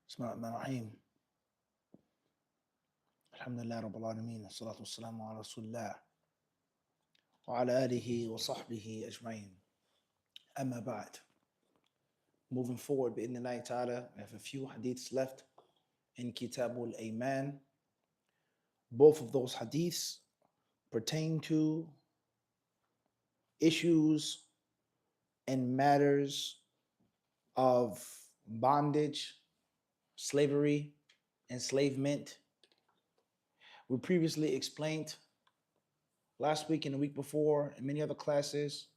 Bismillahirrahmanirrahim. Alhamdulillah Rabbil Alameen. Salatu wassalamu ala Rasulullah wa ala alihi wa sahbihi ajma'in. Amma ba'd. Moving forward, bi'idhnillahi ta'ala, we have a few hadiths left in Kitabul Ayman. Both of those hadiths pertain to issues and matters of bondage, slavery, enslavement. We previously explained last week and the week before in many other classes,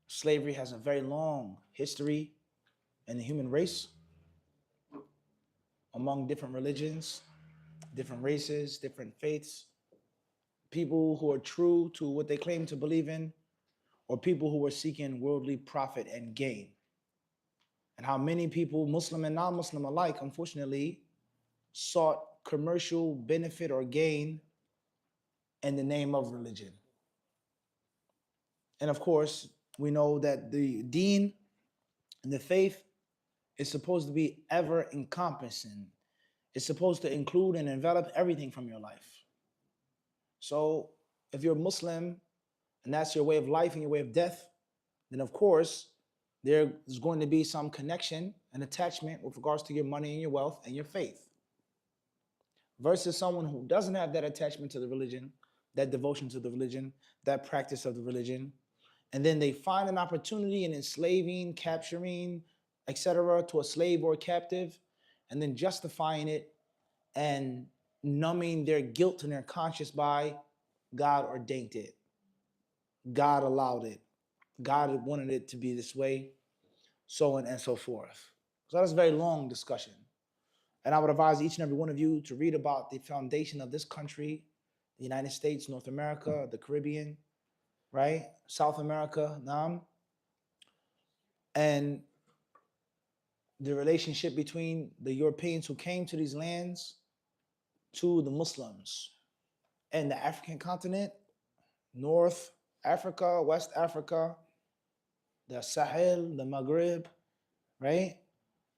slavery has a very long history in the human race among different religions, different races, different faiths, people who are true to what they claim to believe in, or people who are seeking worldly profit and gain. And how many people, Muslim and non-Muslim alike, unfortunately, sought commercial benefit or gain in the name of religion. And of course, we know that the deen and the faith is supposed to be ever encompassing. It's supposed to include and envelop everything from your life. So if you're a Muslim and that's your way of life and your way of death, then of course, there's going to be some connection and attachment with regards to your money and your wealth and your faith. Versus someone who doesn't have that attachment to the religion, that devotion to the religion, that practice of the religion, and then they find an opportunity in enslaving, capturing, etc., to a slave or a captive, and then justifying it and numbing their guilt and their conscience by God ordained it, God allowed it, God wanted it to be this way, so on and so forth. So that's a very long discussion. And I would advise each and every one of you to read about the foundation of this country, the United States, North America, the Caribbean, right? South America, and the relationship between the Europeans who came to these lands to the Muslims and the African continent, North Africa, West Africa, the Sahel, the Maghreb, right?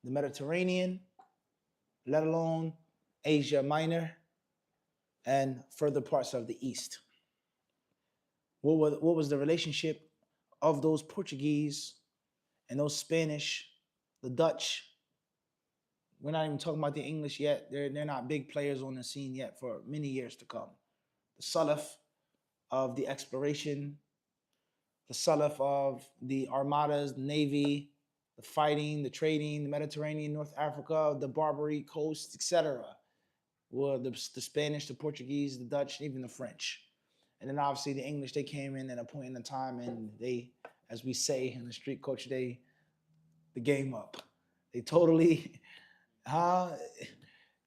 The Mediterranean, let alone Asia Minor and further parts of the East. What was the relationship of those Portuguese and those Spanish, the Dutch? We're not even talking about the English yet. They're not big players on the scene yet for many years to come. The Salaf of the exploration, the Salaf of the armadas, the navy, the fighting, the trading, the Mediterranean, North Africa, the Barbary coast, etc. Were the Spanish, the Portuguese, the Dutch, even the French. And then obviously the English, they came in at a point in time and they, as we say in the street culture, the game up. They totally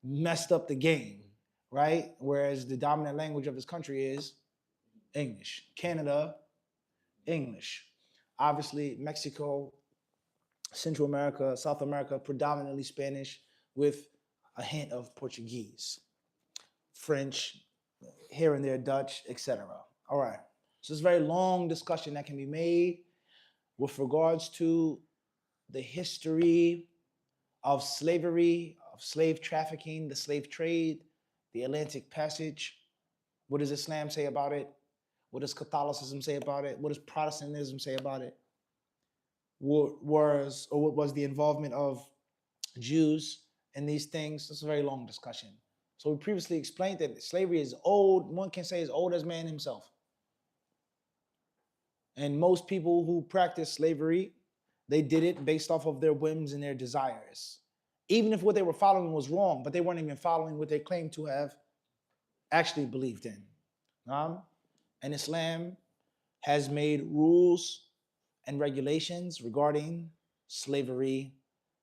messed up the game, right? Whereas the dominant language of this country is English. Canada, English. Obviously, Mexico, Central America, South America, predominantly Spanish with a hint of Portuguese, French, here and there, Dutch, etc. All right. So it's a very long discussion that can be made with regards to the history of slavery, of slave trafficking, the slave trade, the Atlantic Passage. What does Islam say about it? What does Catholicism say about it? What does Protestantism say about it? What was the involvement of Jews in these things? It's a very long discussion. So we previously explained that slavery is old. One can say as old as man himself. And most people who practice slavery, they did it based off of their whims and their desires. Even if what they were following was wrong, but they weren't even following what they claimed to have actually believed in. And Islam has made rules and regulations regarding slavery,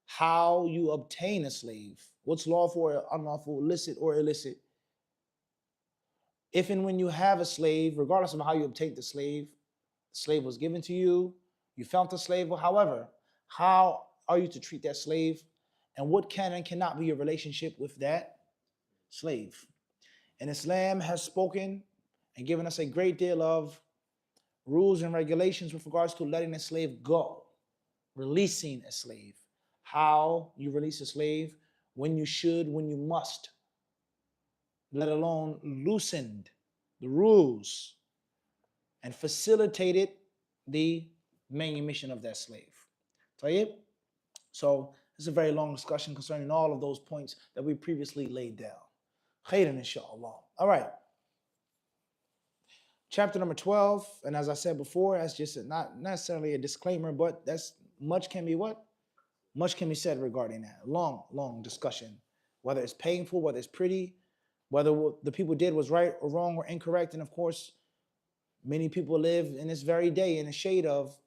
how you obtain a slave, what's lawful or unlawful, licit or illicit. If and when you have a slave, regardless of how you obtained the slave was given to you, you found the slave, however, how are you to treat that slave, and what can and cannot be your relationship with that slave. And Islam has spoken and given us a great deal of rules and regulations with regards to letting a slave go, releasing a slave, how you release a slave, when you should, when you must, let alone loosened the rules and facilitated the manumission of that slave. So it's a very long discussion concerning all of those points that we previously laid down. Khairan, inshallah. All right. Chapter number 12, and as I said before, that's just not necessarily a disclaimer, but that's much can be what? Much can be said regarding that. Long discussion. Whether it's painful, whether it's pretty, whether what the people did was right or wrong or incorrect. And of course, many people live in this very day in the shade of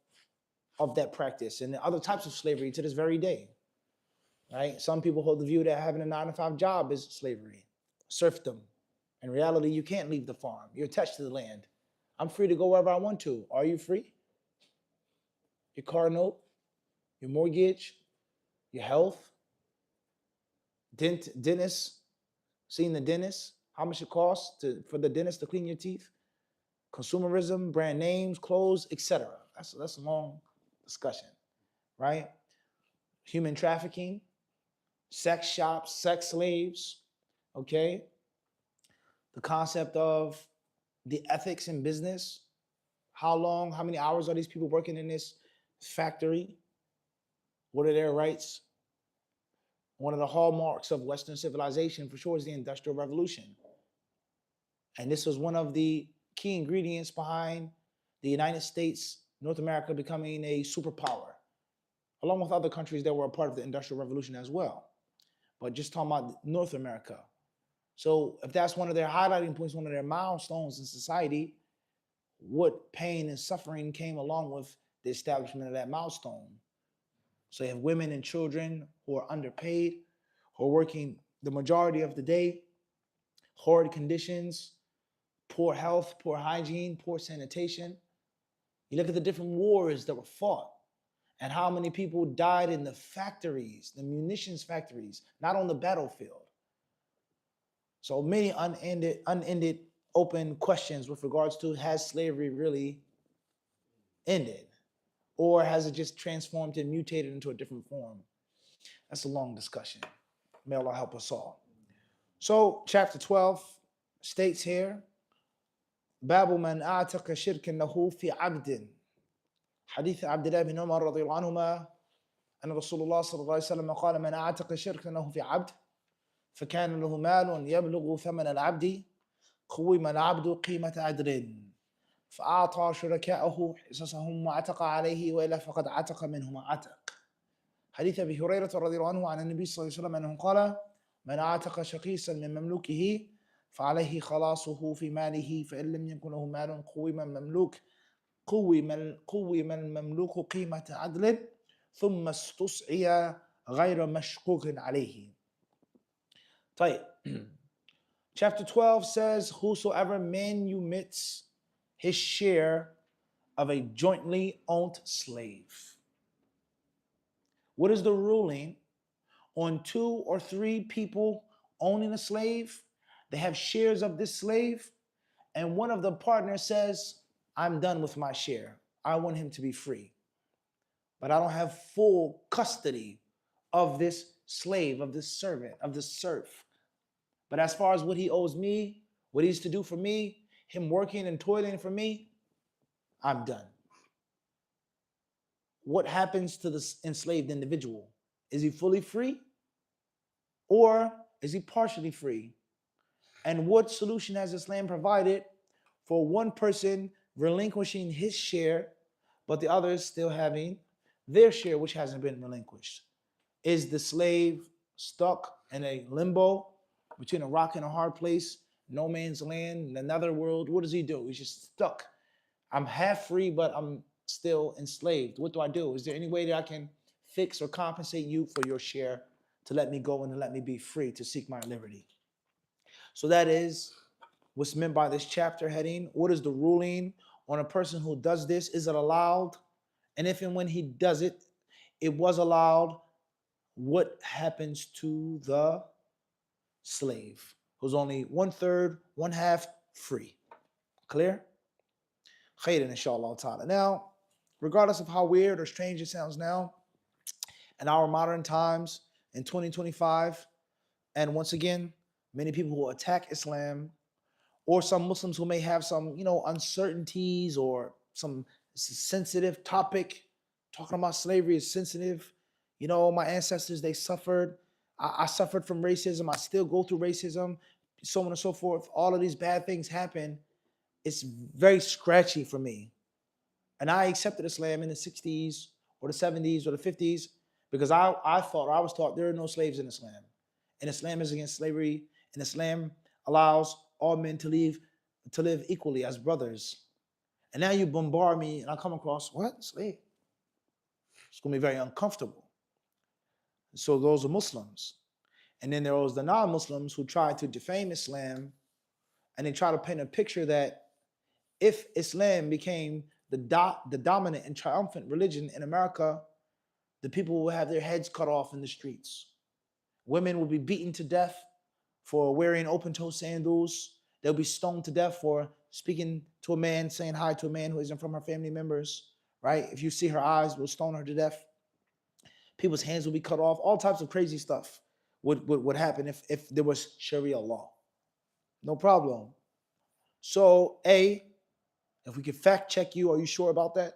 that practice and the other types of slavery to this very day. Right? Some people hold the view that having a 9-to-5 job is slavery, serfdom. In reality, you can't leave the farm. You're attached to the land. I'm free to go wherever I want to. Are you free? Your car note, your mortgage, your health, dentist, seeing the dentist, how much it costs for the dentist to clean your teeth, consumerism, brand names, clothes, etc. That's a long discussion, right? Human trafficking, sex shops, sex slaves, okay? The concept of the ethics in business. How long, how many hours are these people working in this factory? What are their rights? One of the hallmarks of Western civilization for sure is the Industrial Revolution. And this was one of the key ingredients behind the United States, North America becoming a superpower, along with other countries that were a part of the Industrial Revolution as well. But just talking about North America. So if that's one of their highlighting points, one of their milestones in society, what pain and suffering came along with the establishment of that milestone? So you have women and children who are underpaid, who are working the majority of the day, horrid conditions, poor health, poor hygiene, poor sanitation. You look at the different wars that were fought and how many people died in the factories, the munitions factories, not on the battlefield. So many unended open questions with regards to, has slavery really ended? Or has it just transformed and mutated into a different form? That's a long discussion. May Allah help us all. So chapter 12 states here, باب من أعتق شركا له في عبد. حديث عبد الله بن عمر رضي الله عنهما أن رسول الله صلى الله عليه وسلم قال من أعتق شركا له في عبد فكان له مال يبلغ ثمن العبد قوم العبد قيمة عدل فأعطى شركائه حصصهم وعتق عليه وإلا فقد عتق منهما عتق. حديث أبي هريرة رضي الله عنه عن النبي صلى الله عليه وسلم أنه قال من أعتق شقيصا من مملوكه فعليه خلاصه في ماله فإن لم يكن له مال قوم المملوك قيمة عدل ثم استصعي غير مشقوق عليه. طيب. Chapter 12 says, whosoever manumits his share of a jointly owned slave. What is the ruling on 2 or 3 people owning a slave? They have shares of this slave, and one of the partners says, I'm done with my share. I want him to be free. But I don't have full custody of this slave, of this servant, of this serf. But as far as what he owes me, what he's to do for me, him working and toiling for me, I'm done. What happens to the enslaved individual? Is he fully free? Or is he partially free? And what solution has Islam provided for one person relinquishing his share, but the others still having their share, which hasn't been relinquished? Is the slave stuck in a limbo between a rock and a hard place, no man's land, another world? What does he do? He's just stuck. I'm half free, but I'm still enslaved. What do I do? Is there any way that I can fix or compensate you for your share to let me go and to let me be free to seek my liberty? So that is what's meant by this chapter heading. What is the ruling on a person who does this? Is it allowed? And if and when he does it, it was allowed, what happens to the slave who's only 1/3, 1/2 free? Clear? Khairan, inshallah ta'ala. Now, regardless of how weird or strange it sounds now, in our modern times, in 2025, and once again, many people who attack Islam, or some Muslims who may have some, uncertainties or some sensitive topic. Talking about slavery is sensitive. My ancestors, they suffered. I suffered from racism. I still go through racism, so on and so forth. All of these bad things happen. It's very scratchy for me. And I accepted Islam in the 60s or the 70s or the 50s because I was taught there are no slaves in Islam. And Islam is against slavery. And Islam allows all men to live equally as brothers. And now you bombard me and I come across, what? Slave? It's going to be very uncomfortable. So those are Muslims. And then there was the non-Muslims who try to defame Islam, and they try to paint a picture that if Islam became the dominant and triumphant religion in America, the people will have their heads cut off in the streets. Women will be beaten to death for wearing open-toe sandals. They'll be stoned to death for speaking to a man, saying hi to a man who isn't from her family members, right? If you see her eyes, we'll stone her to death. People's hands will be cut off. All types of crazy stuff would happen if there was Sharia law. No problem. So, if we could fact check you, are you sure about that?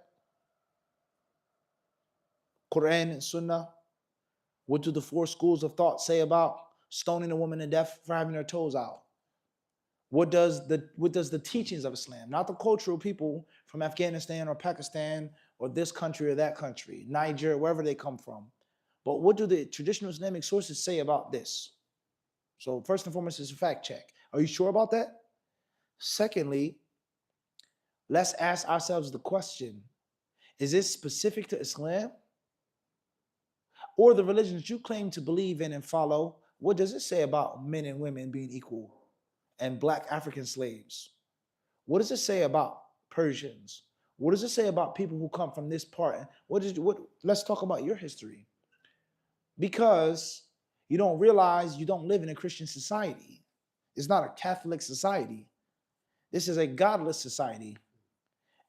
Quran and Sunnah. What do the four schools of thought say about stoning a woman to death for having her toes out? What does the teachings of Islam, not the cultural people from Afghanistan or Pakistan or this country or that country, Niger, wherever they come from, but what do the traditional Islamic sources say about this? So first and foremost is a fact check. Are you sure about that? Secondly, let's ask ourselves the question, is this specific to Islam? Or the religions you claim to believe in and follow, what does it say about men and women being equal and black African slaves? What does it say about Persians? What does it say about people who come from this part? Let's talk about your history. Because you don't realize you don't live in a Christian society. It's not a Catholic society. This is a godless society.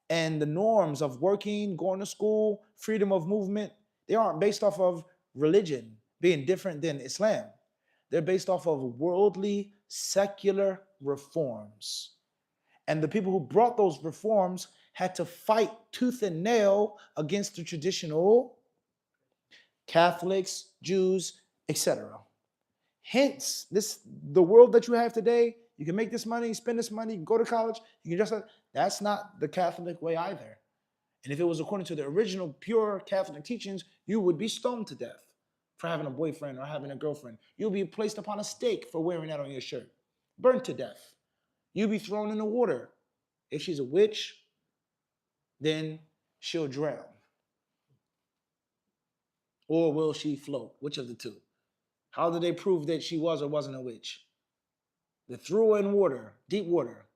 And the norms of working, going to school, freedom of movement, they aren't based off of religion being different than Islam. They're based off of worldly, secular reforms. And the people who brought those reforms had to fight tooth and nail against the traditional Catholics, Jews, etc. Hence, the world that you have today, you can make this money, spend this money, you can go to college, you can that's not the Catholic way either. And if it was according to the original pure Catholic teachings, you would be stoned to death for having a boyfriend or having a girlfriend. You'll be placed upon a stake for wearing that on your shirt, burnt to death. You'll be thrown in the water. If she's a witch, then she'll drown. Or will she float? Which of the two? How did they prove that she was or wasn't a witch? They threw her in water, deep water.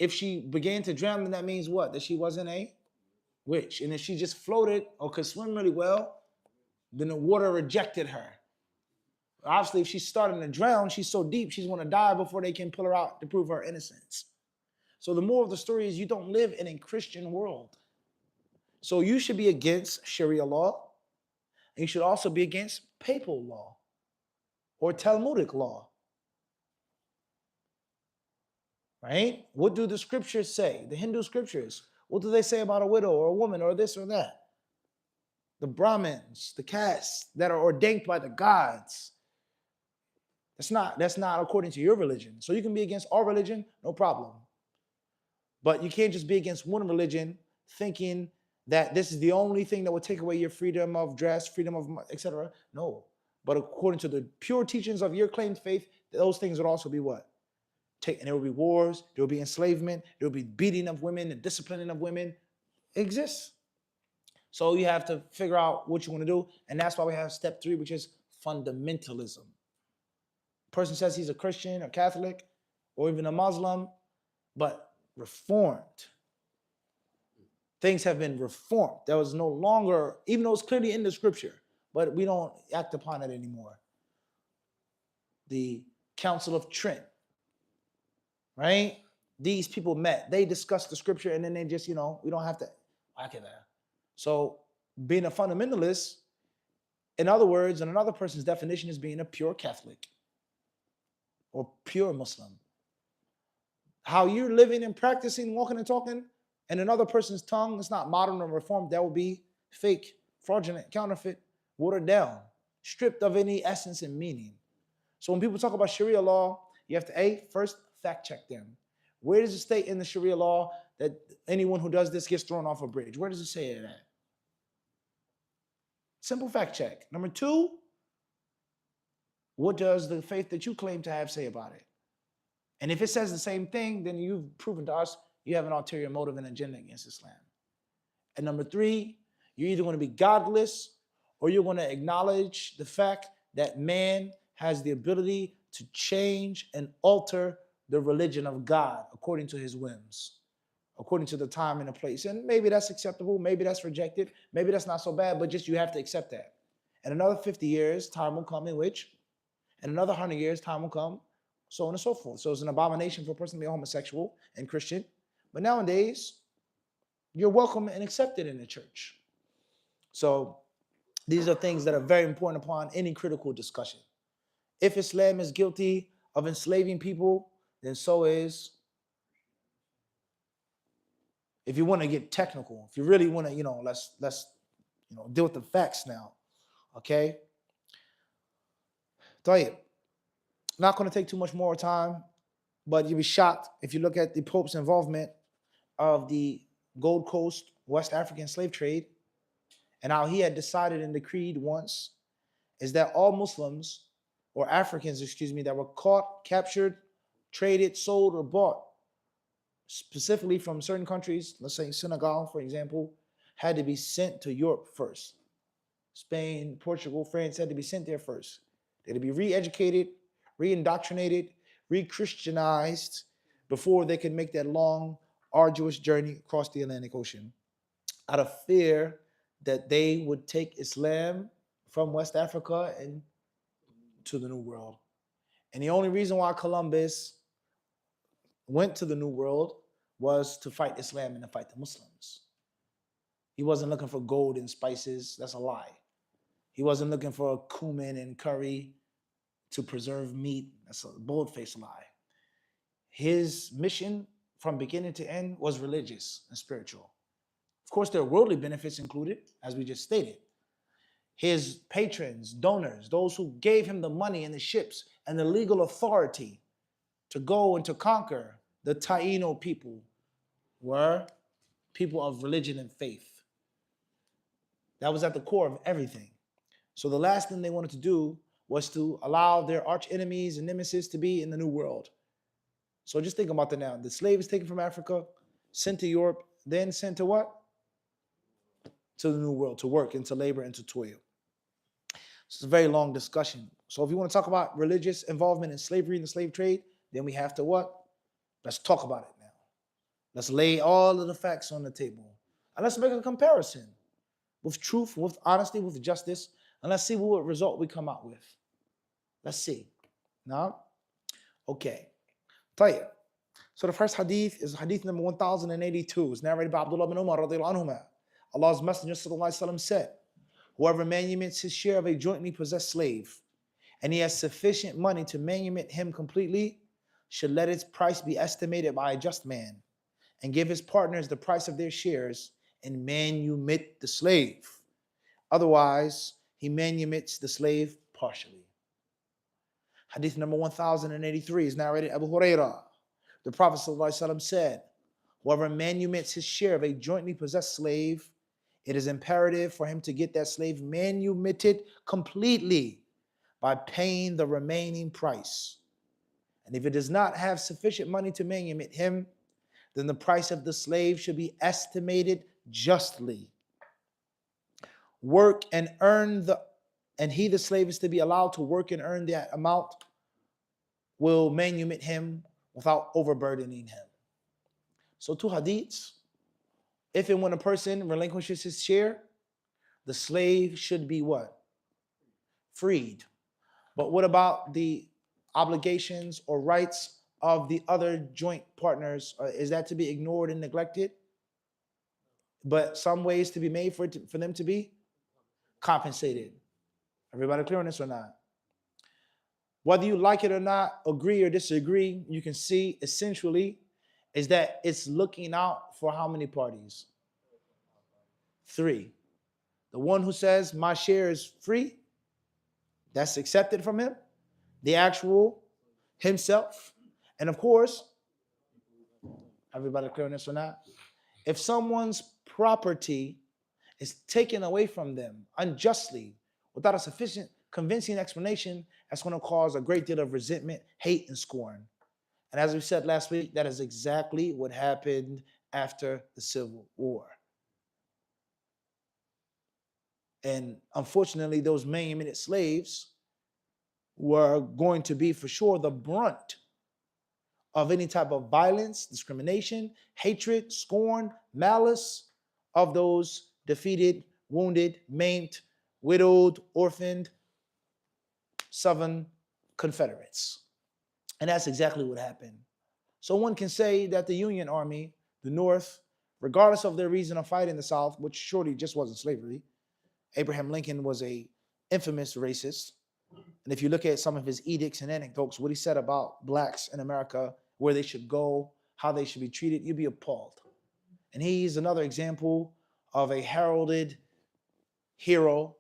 If she began to drown, then that means what? That she wasn't a witch. And if she just floated or could swim really well, then the water rejected her. Obviously, if she's starting to drown, she's so deep, she's going to die before they can pull her out to prove her innocence. So the moral of the story is you don't live in a Christian world. So you should be against Sharia law. And you should also be against papal law or Talmudic law. Right? What do the scriptures say? The Hindu scriptures. What do they say about a widow or a woman or this or that? The Brahmins, the castes that are ordained by the gods. That's not according to your religion. So you can be against our religion, no problem. But you can't just be against one religion thinking that this is the only thing that will take away your freedom of dress, freedom of etc. No. But according to the pure teachings of your claimed faith, those things would also be what? And there will be wars, there will be enslavement, there will be beating of women and disciplining of women. It exists. So you have to figure out what you want to do. And that's why we have step 3, which is fundamentalism. Person says he's a Christian or Catholic or even a Muslim, but reformed. Things have been reformed. There was no longer, even though it's clearly in the scripture, but we don't act upon it anymore. The Council of Trent, right? these people met. They discussed the scripture and then they just, we don't have to. So being a fundamentalist, in other words, in another person's definition, is being a pure Catholic or pure Muslim. How you're living and practicing, walking and talking, in another person's tongue, it's not modern or reformed. That would be fake, fraudulent, counterfeit, watered down, stripped of any essence and meaning. So when people talk about Sharia law, you have to, first fact check them. Where does it state in the Sharia law that anyone who does this gets thrown off a bridge? Where does it say that? Simple fact check. Number two, what does the faith that you claim to have say about it? And if it says the same thing, then you've proven to us you have an ulterior motive and agenda against Islam. And number three, you're either going to be godless or you're going to acknowledge the fact that man has the ability to change and alter the religion of God according to his whims, according to the time and the place. And maybe that's acceptable, maybe that's rejected, maybe that's not so bad, but just you have to accept that. And another 50 years, time will come in which, and another 100 years, time will come, so on and so forth. So it's an abomination for a person to be homosexual and Christian. But nowadays, you're welcome and accepted in the church. So these are things that are very important upon any critical discussion. If Islam is guilty of enslaving people, then so is, if you want to get technical, if you really want to, let's deal with the facts now. Okay? Tayyib. Not going to take too much more time, but you'll be shocked if you look at the Pope's involvement of the Gold Coast West African slave trade and how he had decided in the creed once is that all Muslims or Africans, that were caught, captured, traded, sold, or bought, specifically from certain countries, let's say Senegal, for example, had to be sent to Europe first. Spain, Portugal, France had to be sent there first. They had to be re-educated, re-indoctrinated, re-Christianized before they could make that long, arduous journey across the Atlantic Ocean out of fear that they would take Islam from West Africa and to the New World. And the only reason why Columbus went to the New World was to fight Islam and to fight the Muslims. He wasn't looking for gold and spices. That's a lie. He wasn't looking for cumin and curry to preserve meat. That's a bold-faced lie. His mission from beginning to end was religious and spiritual. Of course, there are worldly benefits included, as we just stated. His patrons, donors, those who gave him the money and the ships and the legal authority to go and to conquer the Taino people were people of religion and faith. That was at the core of everything. So the last thing they wanted to do was to allow their arch enemies and nemesis to be in the New World. So just think about that now. The slave is taken from Africa, sent to Europe, then sent to what? To the New World, to work and to labor and to toil. It's a very long discussion. So if you want to talk about religious involvement in slavery and the slave trade, then we have to what? Let's talk about it now. Let's lay all of the facts on the table. And let's make a comparison with truth, with honesty, with justice, and let's see what result we come out with. Let's see. Now, okay. Tayyib. So the first hadith is hadith number 1082. It's narrated by Abdullah bin Umar radiallahu anhuma. Allah's Messenger sallallahu alaihi wasallam said, whoever manumits his share of a jointly possessed slave, and he has sufficient money to manumit him completely, should let its price be estimated by a just man, and give his partners the price of their shares, and manumit the slave. Otherwise, he manumits the slave partially. Hadith number 1083 is narrated Abu Hurairah. The Prophet ﷺ said, whoever manumits his share of a jointly possessed slave, it is imperative for him to get that slave manumitted completely by paying the remaining price. And if it does not have sufficient money to manumit him, then the price of the slave should be estimated justly. Work and earn and he, the slave, is to be allowed to work and earn that amount, will manumit him without overburdening him. So two hadiths. If and when a person relinquishes his share, the slave should be what? Freed. But what about the obligations or rights of the other joint partners, is that to be ignored and neglected? But some ways to be made for them to be compensated. Everybody clear on this or not? Whether you like it or not, agree or disagree, you can see essentially is that it's looking out for how many parties? 3. The one who says my share is free, that's accepted from him, the actual himself, and of course, everybody clear on this or not? If someone's property is taken away from them unjustly without a sufficient convincing explanation, that's going to cause a great deal of resentment, hate, and scorn. And as we said last week, that is exactly what happened after the Civil War. And unfortunately, those manumitted slaves were going to be for sure the brunt of any type of violence, discrimination, hatred, scorn, malice of those defeated, wounded, maimed, widowed, orphaned Southern Confederates. And that's exactly what happened. So one can say that the Union Army, the North, regardless of their reason of fighting the South, which surely just wasn't slavery, Abraham Lincoln was an infamous racist. And if you look at some of his edicts and anecdotes, what he said about blacks in America, where they should go, how they should be treated, you'd be appalled. And he's another example of a heralded hero,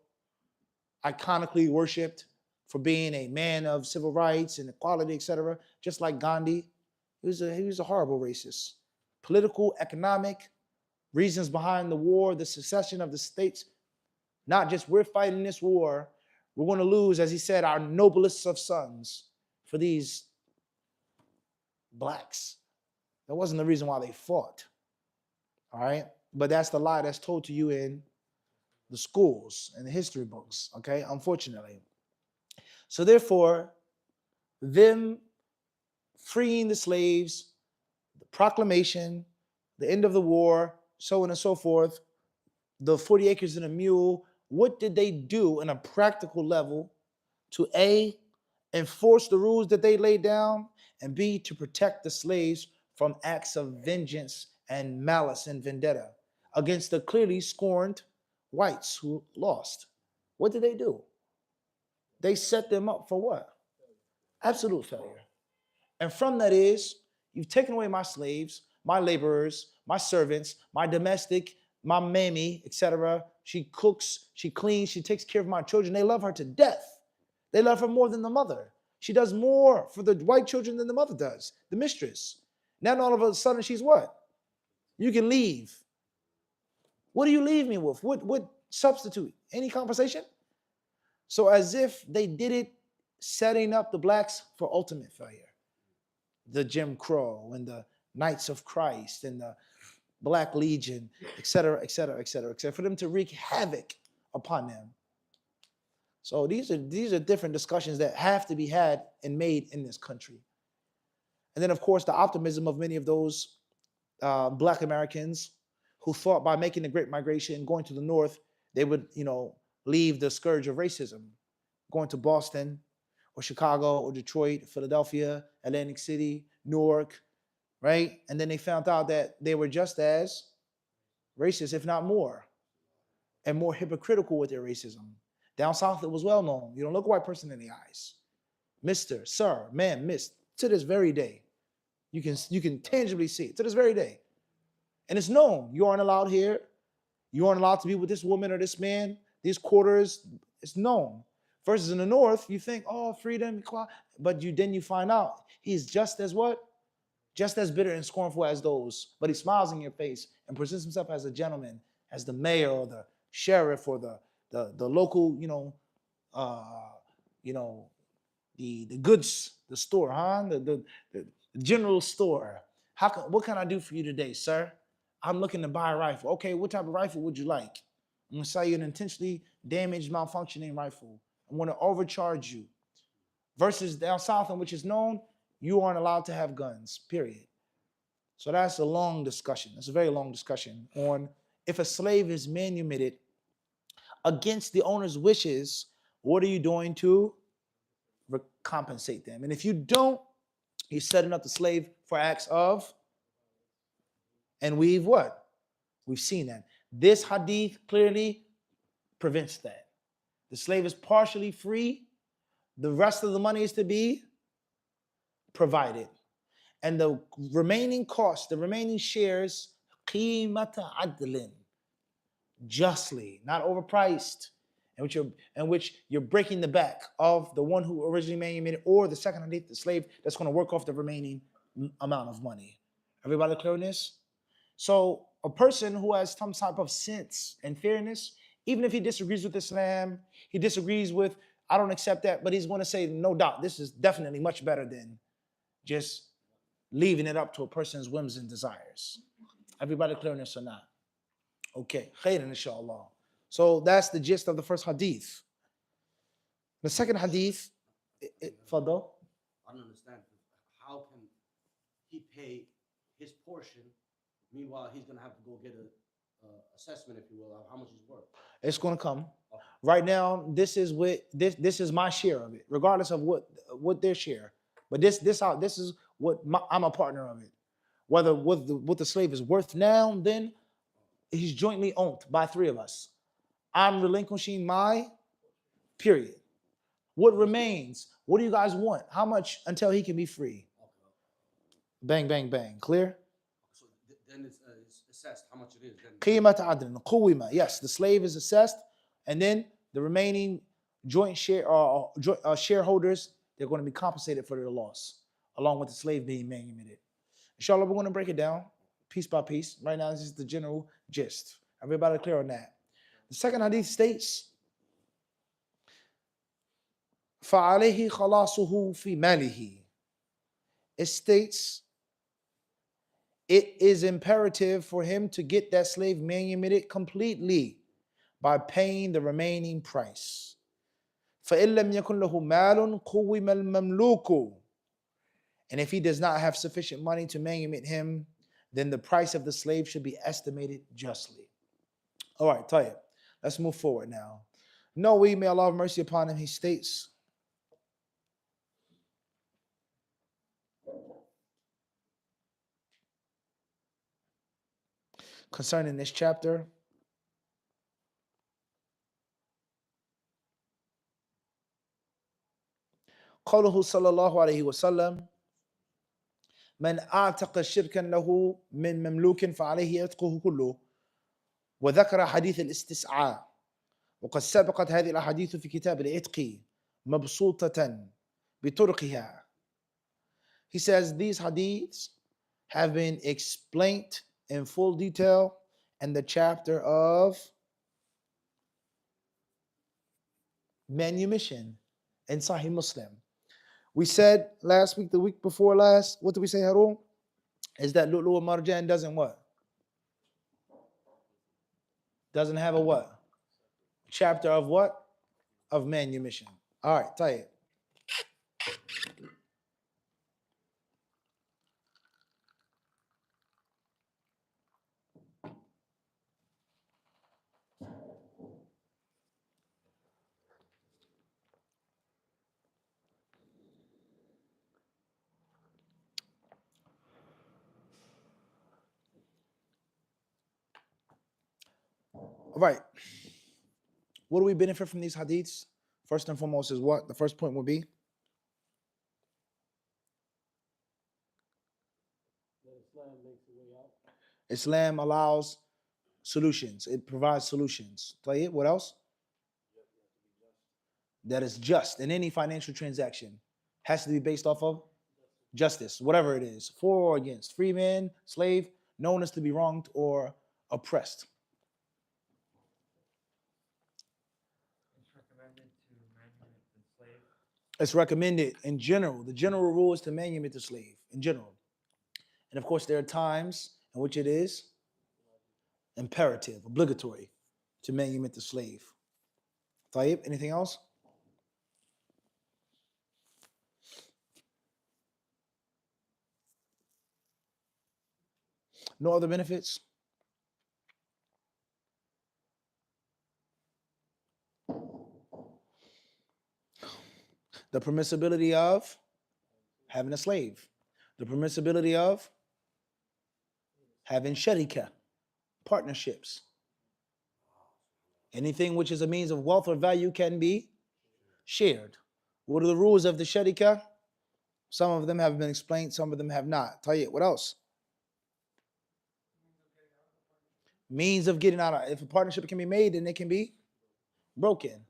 iconically worshipped for being a man of civil rights and equality, etc. Just like Gandhi, he was a horrible racist. Political, economic reasons behind the war, the secession of the states. Not just we're fighting this war, we're going to lose, as he said, our noblest of sons for these blacks. That wasn't the reason why they fought. All right? But that's the lie that's told to you in the schools and the history books, okay? Unfortunately. So therefore, them freeing the slaves, the proclamation, the end of the war, so on and so forth, the 40 acres and a mule, what did they do in a practical level to A, enforce the rules that they laid down, and B, to protect the slaves from acts of vengeance and malice and vendetta against the clearly scorned whites who lost? What did they do? They set them up for what? Absolute failure. And from that is, you've taken away my slaves, my laborers, my servants, my domestic, my mammy, etc. She cooks, she cleans, she takes care of my children. They love her to death. They love her more than the mother. She does more for the white children than the mother does, the mistress. Now all of a sudden she's what? You can leave. What do you leave me with? What substitute? Any conversation? So as if they did it setting up the blacks for ultimate failure. The Jim Crow and the Knights of Christ and the Black Legion, etc., etc., etc., etc., for them to wreak havoc upon them. So these are different discussions that have to be had and made in this country. And then, of course, the optimism of many of those Black Americans who thought by making the Great Migration, going to the North, they would, leave the scourge of racism, going to Boston or Chicago or Detroit, Philadelphia, Atlantic City, Newark, right? And then they found out that they were just as racist, if not more, and more hypocritical with their racism. Down south, it was well known. You don't look a white person in the eyes. Mr., sir, ma'am, miss, to this very day. You can tangibly see it, to this very day. And it's known. You aren't allowed here. You aren't allowed to be with this woman or this man. These quarters, it's known. Versus in the North, you think, oh, freedom, equality. But then you find out he's just as what? Just as bitter and scornful as those. But he smiles in your face and presents himself as a gentleman, as the mayor or the sheriff or the local, the goods, the store, the general store. What can I do for you today, sir? I'm looking to buy a rifle. Okay, what type of rifle would you like? I'm going to sell you an intentionally damaged, malfunctioning rifle. I'm going to overcharge you. Versus down south, in which is known, you aren't allowed to have guns, period. So that's a long discussion. That's a very long discussion on if a slave is manumitted against the owner's wishes, what are you doing to compensate them? And if you don't He's setting up the slave for acts of, and we've what? We've seen that. This hadith clearly prevents that. The slave is partially free. The rest of the money is to be provided. And the remaining cost, the remaining shares, qimata adlin, justly, not overpriced, in which you're breaking the back of the one who originally manumitted, or the second hadith, the slave that's going to work off the remaining amount of money. Everybody clear on this? So a person who has some type of sense and fairness, even if he disagrees with Islam, he disagrees with, I don't accept that, but he's going to say, no doubt, this is definitely much better than just leaving it up to a person's whims and desires. Everybody clear on this or not? Okay, khairan inshallah. So that's the gist of the first hadith. The second hadith, Fadl. I don't understand. How can he pay his portion? Meanwhile, he's going to have to go get a assessment, if you will, of how much he's worth. It's going to come. Okay. Right now, this is my share of it, regardless of what their share. But this is what I'm a partner of it. Whether what the slave is worth now, then he's jointly owned by three of us. I'm relinquishing my period. What remains? What do you guys want? How much until he can be free? Bang, bang, bang. Clear? So then it's assessed how much it is. Qiymat adlin, quwima. Yes, the slave is assessed, and then the remaining joint shareholders, they're going to be compensated for their loss, along with the slave being manumitted. Inshallah, we're going to break it down piece by piece. Right now, this is the general gist. Everybody clear on that? The second hadith states, فَعَلَيْهِ خَلَاصُهُ فِي مَالِهِ. It states, it is imperative for him to get that slave manumitted completely by paying the remaining price. فَإِن لَمْ يَكُنْ لَهُ مَالٌ قُوِّمَ الْمَمْلُوكُ. And if he does not have sufficient money to manumit him, then the price of the slave should be estimated justly. All right, Tayyip. Let's move forward now. Nawawi, may Allah have mercy upon him, he states, concerning this chapter, قوله صلى الله عليه وسلم من أعتق شركا له من مملوك فعليه يعتقه كله، وذكر حديث الاستسعاء، وقد سبقت هذه الأحاديث في كتاب العتق مبسوطة بطرقها. He says these hadiths have been explained in full detail in the chapter of manumission in Sahih Muslim. We said last week, the week before last, what did we say, Harun? Is that Uloomul Marjan doesn't what? Doesn't have a what? Chapter of what? Of manumission. All right, Tayyip. All right. What do we benefit from these hadiths? First and foremost is what? The first point would be? Islam makes a way out. Islam allows solutions. It provides solutions. Tayyip, what else? That is just in any financial transaction. Has to be based off of justice, whatever it is. For or against. Free man, slave, no one is to be wronged or oppressed. It's recommended in general. The general rule is to manumit the slave in general. And of course, there are times in which it is imperative, obligatory to manumit the slave. Tayyip, anything else? No other benefits? The permissibility of having a slave. The permissibility of having sharika, partnerships. Anything which is a means of wealth or value can be shared. What are the rules of the sharika? Some of them have been explained, some of them have not. Tell you what else? Means of getting out of. If a partnership can be made, then it can be broken.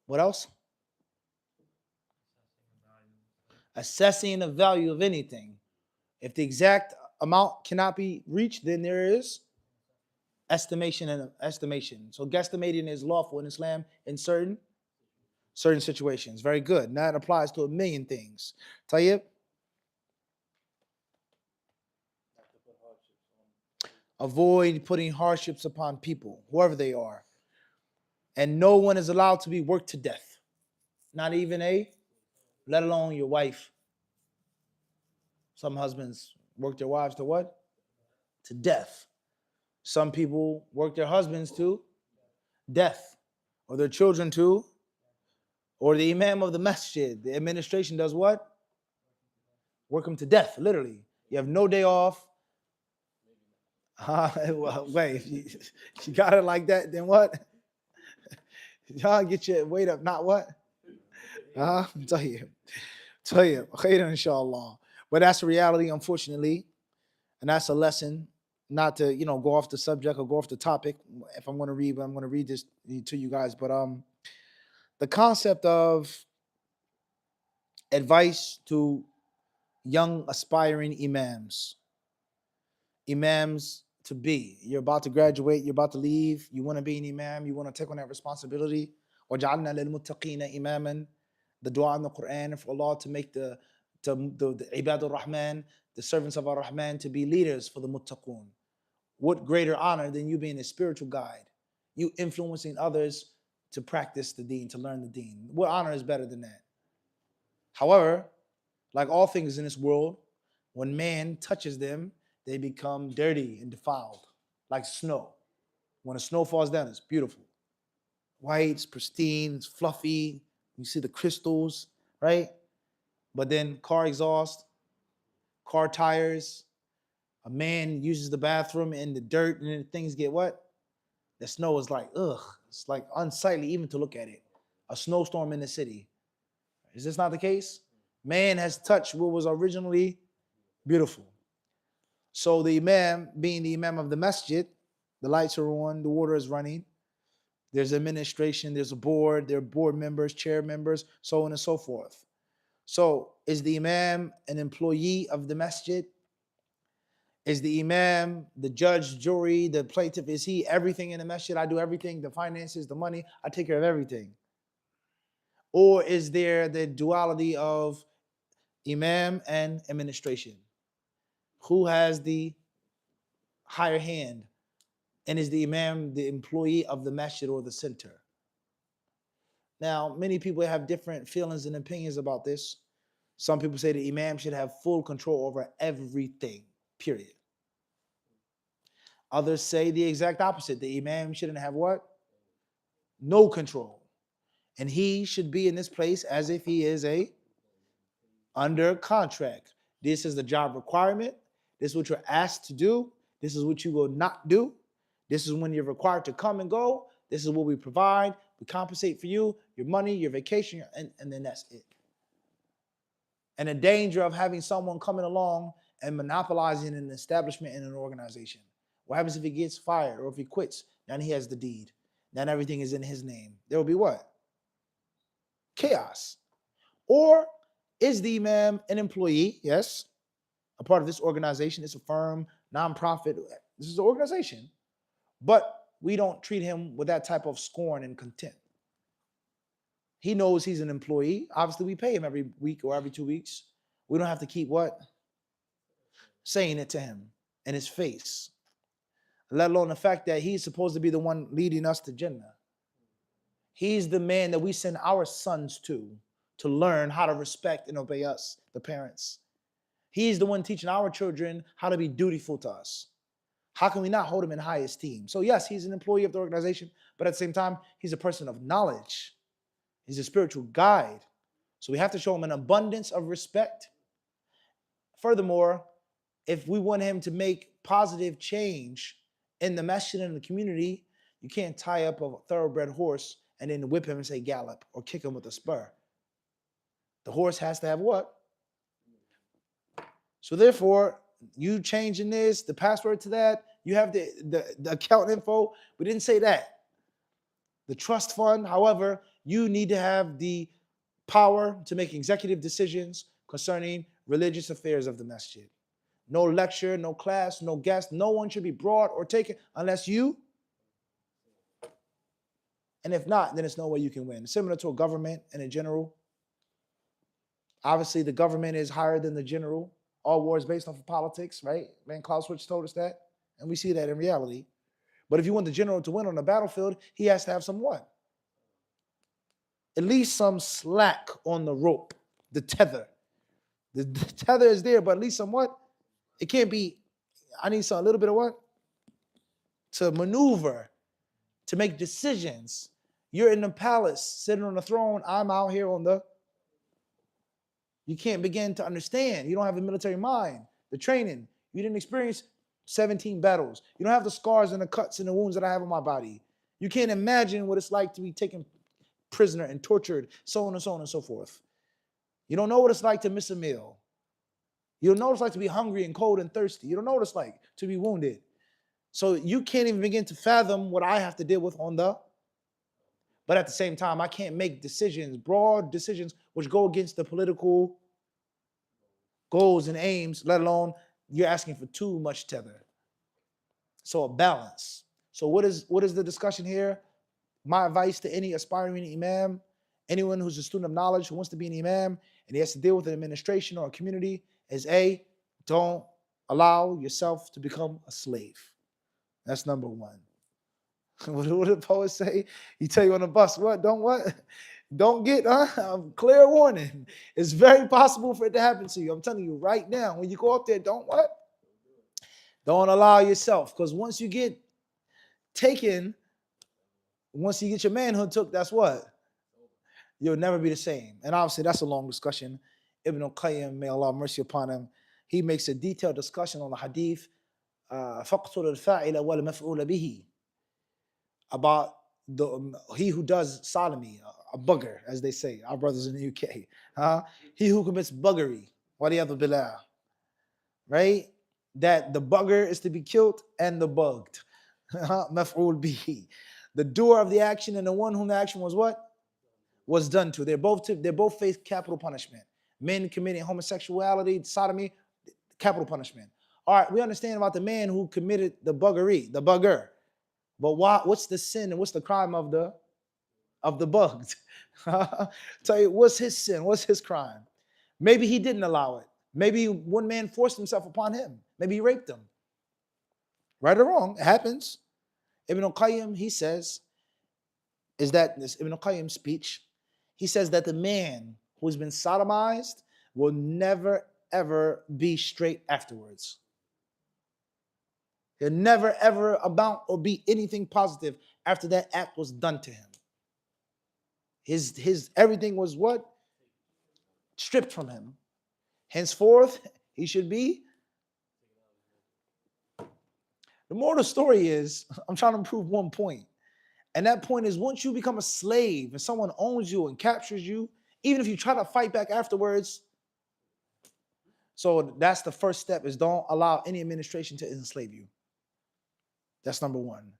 What else? Assessing the value of anything. If the exact amount cannot be reached, then there is estimation and estimation. So guesstimating is lawful in Islam in certain situations. Very good. And that applies to a million things. Tayyib? Avoid putting hardships upon people, whoever they are. And no one is allowed to be worked to death. Not even let alone your wife. Some husbands work their wives to what? To death. Some people work their husbands to death. Or their children to, or the imam of the masjid, the administration does what? Work them to death, literally. You have no day off. Wait, if you got it like that, then what? Y'all get your weight up, not what? Tell you, khairan inshallah. But that's the reality, unfortunately, and that's a lesson. Not to go off the subject or go off the topic. If I'm going to read, but I'm going to read this to you guys. But the concept of advice to young aspiring imams to be. You're about to graduate, you're about to leave, you want to be an imam, you want to take on that responsibility. وَجَعَلْنَا لِلْمُتَّقِينَ إِمَامًا. The dua in the Quran for Allah to make the Ibadur Rahman, the servants of Ar-Rahman, to be leaders for the muttaqun. What greater honor than you being a spiritual guide, you influencing others to practice the deen, to learn the deen. What honor is better than that? However, like all things in this world, when man touches them, they become dirty and defiled, like snow. When the snow falls down, it's beautiful. White, it's pristine, it's fluffy. You see the crystals, right? But then car exhaust, car tires, a man uses the bathroom in the dirt and then things get what? The snow is like, ugh. It's like unsightly even to look at it. A snowstorm in the city. Is this not the case? Man has touched what was originally beautiful. So the imam, being the imam of the masjid, the lights are on, the water is running. There's administration, there's a board, there are board members, chair members, so on and so forth. So is the imam an employee of the masjid? Is the imam, the judge, jury, the plaintiff, is he everything in the masjid? I do everything, the finances, the money, I take care of everything. Or is there the duality of imam and administration? Who has the higher hand? And is the imam the employee of the masjid or the center? Now, many people have different feelings and opinions about this. Some people say the imam should have full control over everything, period. Others say the exact opposite. The imam shouldn't have what? No control. And he should be in this place as if he is under contract. This is the job requirement. This is what you're asked to do. This is what you will not do. This is when you're required to come and go. This is what we provide. We compensate for you, your money, your vacation, and then that's it. And the danger of having someone coming along and monopolizing an establishment and an organization. What happens if he gets fired or if he quits? Then he has the deed. Then everything is in his name. There will be what? Chaos. Or is the imam an employee? Yes. A part of this organization. It's a firm, nonprofit. This is an organization. But we don't treat him with that type of scorn and contempt. He knows he's an employee. Obviously, we pay him every week or every 2 weeks. We don't have to keep what? Saying it to him in his face. Let alone the fact that he's supposed to be the one leading us to Jannah. He's the man that we send our sons to learn how to respect and obey us, the parents. He's the one teaching our children how to be dutiful to us. How can we not hold him in high esteem? So yes, he's an employee of the organization, but at the same time, he's a person of knowledge. He's a spiritual guide. So we have to show him an abundance of respect Furthermore, if we want him to make positive change in the masjid and the community, you can't tie up a thoroughbred horse and then whip him and say gallop or kick him with a spur. The horse has to have what? So therefore, you changing this, the password to that, you have the account info. We didn't say that. The trust fund, however, you need to have the power to make executive decisions concerning religious affairs of the masjid. No lecture, no class, no guest. No one should be brought or taken unless you. And if not, then there's no way you can win. Similar to a government and a general. Obviously, the government is higher than the general. All war is based off of politics, right? Man, Clausewitz told us that. And we see that in reality. But if you want the general to win on the battlefield, he has to have some what? At least some slack on the rope, the tether. The tether is there, but at least somewhat. It can't be, I need a little bit of what? To maneuver, to make decisions. You're in the palace, sitting on the throne. I'm out here on the. You can't begin to understand. You don't have a military mind, the training. You didn't experience 17 battles. You don't have the scars and the cuts and the wounds that I have on my body. You can't imagine what it's like to be taken prisoner and tortured, so on and so on and so forth. You don't know what it's like to miss a meal. You don't know what it's like to be hungry and cold and thirsty. You don't know what it's like to be wounded. So you can't even begin to fathom what I have to deal with on the. But at the same time, I can't make decisions, broad decisions, which go against the political goals and aims, let alone you're asking for too much tether. So a balance. So what is the discussion here? My advice to any aspiring imam, anyone who's a student of knowledge who wants to be an imam and he has to deal with an administration or a community is A, don't allow yourself to become a slave. That's number one. What did the poet say? He tell you on the bus, what? Don't get clear warning. It's very possible for it to happen to you. I'm telling you right now, when you go up there, don't what? Don't allow yourself. Because once you get taken, once you get your manhood took, that's what? You'll never be the same. And obviously, that's a long discussion. Ibn al-Qayyim, may Allah have mercy upon him, he makes a detailed discussion on the hadith, فَقْتُلُ الْفَاعِلَ وَالْمَفْعُولَ بِهِ, about he who does sodomy, a bugger, as they say, our brothers in the UK. He who commits buggery, وَلِيَذُ بِاللَّهِ, right? That the bugger is to be killed and the bugged. مَفْعُول بِهِ. The doer of the action and the one whom the action was what? Was done to. They both face capital punishment. Men committing homosexuality, sodomy, capital punishment. All right, we understand about the man who committed the buggery, the bugger. But what's the sin and what's the crime of the bugged? Tell you, what's his sin? What's his crime? Maybe he didn't allow it. Maybe one man forced himself upon him. Maybe he raped him. Right or wrong, it happens. Ibn al-Qayyim, he says, is that this Ibn al-Qayyim's speech, he says that the man who's been sodomized will never, ever be straight afterwards. He'll never, ever amount or be anything positive after that act was done to him. His everything was what? Stripped from him. Henceforth, he should be. The moral of the story is, I'm trying to prove one point. And that point is, once you become a slave and someone owns you and captures you, even if you try to fight back afterwards, so that's the first step, is don't allow any administration to enslave you. That's number one.